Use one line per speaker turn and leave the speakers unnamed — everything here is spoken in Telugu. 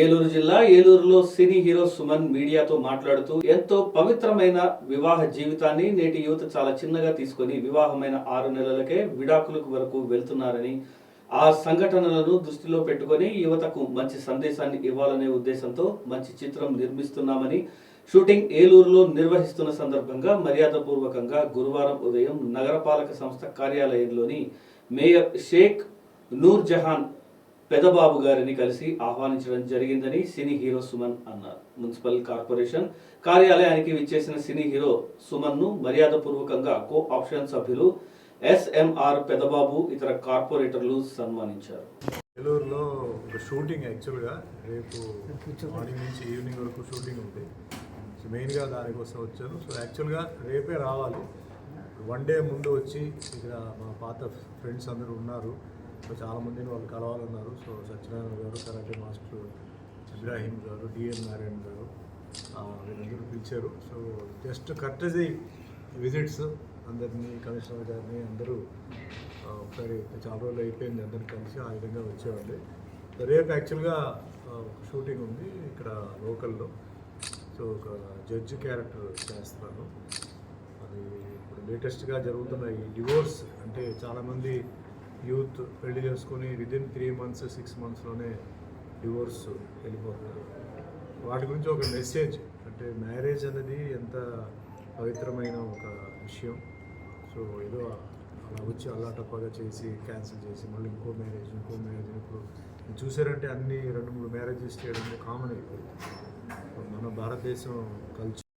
ఏలూరు జిల్లా ఏలూరులో సినీ హీరో సుమన్ మీడియాతో మాట్లాడుతూ ఎంతో పవిత్రమైన వివాహ జీవితాన్ని నేటి యువత చాలా చిన్నగా తీసుకొని వివాహమైన 6 నెలలకే విడాకులకు వరకు వెళ్తున్నారని, ఆ సంఘటనలను దృష్టిలో పెట్టుకొని యువతకు మంచి సందేశాన్ని ఇవ్వాలనే ఉద్దేశంతో మంచి చిత్రం నిర్మిస్తున్నామని, షూటింగ్ ఏలూరులో నిర్వహిస్తున్న సందర్భంగా మర్యాదపూర్వకంగా గురువారం ఉదయం నగరపాలక సంస్థ కార్యాలయంలోని మేయర్ షేక్ నూర్ జహాన్ పెదబాబు గారిని కలిసి ఆహ్వానించడం జరిగిందని సినీ హీరో సుమన్ అన్నారు. మున్సిపల్ కార్పొరేషన్ కార్యాలయానికి విచ్చేసిన సినీ హీరో సుమన్ ను మర్యాదపూర్వకంగా కో ఆప్షన్ సభ్యులు ఎస్ఎంఆర్ పెదబాబు ఇతర కార్పొరేటర్లు సన్మానించారు.
ఏలూరులో ఒక షూటింగ్ యాక్చువల్గా రేపు మార్నింగ్ నుంచి ఈవినింగ్ వరకు షూటింగ్ ఉంది. సో మెయిన్గా దానికోసం వచ్చాను. సో యాక్చువల్గా రేపే రావాలి. 1 డే ముందు వచ్చి ఇక్కడ మా పాత ఫ్రెండ్స్ అందరూ ఉన్నారు. సో చాలామందిని వాళ్ళు కలవాలన్నారు. సో సత్యనారాయణ గారు, కరాటే మాస్టర్ ఇబ్రాహీం గారు, డిఎన్ నారాయణ గారు వీళ్ళందరూ పిలిచారు. సో జస్ట్ కర్టజీ విజిట్స్ అందరినీ, కమిషనర్ గారిని అందరూ ఒకసారి చాలా రోజులు అయిపోయింది అందరిని కలిసి ఆ విధంగా వచ్చేవాళ్ళు. సో రేపు యాక్చువల్గా షూటింగ్ ఉంది ఇక్కడ లోకల్లో. సో ఒక జడ్జి క్యారెక్టర్ చేస్తున్నాను. అది ఇప్పుడు లేటెస్ట్గా జరుగుతున్న ఈ డివోర్స్ అంటే చాలామంది యూత్ పెళ్లి చేసుకొని విదిన్ 3 months 6 monthsలోనే డివోర్స్ వెళ్ళిపోతున్నారు. వాటి గురించి ఒక మెసేజ్ అంటే మ్యారేజ్ అనేది ఎంత పవిత్రమైన ఒక విషయం. సో ఏదో అలా వచ్చి అల్లాటప్పగా చేసి క్యాన్సిల్ చేసి మళ్ళీ ఇంకో మ్యారేజ్ ఇప్పుడు చూసారంటే అన్ని 2-3 మ్యారేజెస్ చేయడం కామన్ అయిపోయింది. మన భారతదేశం కల్చర్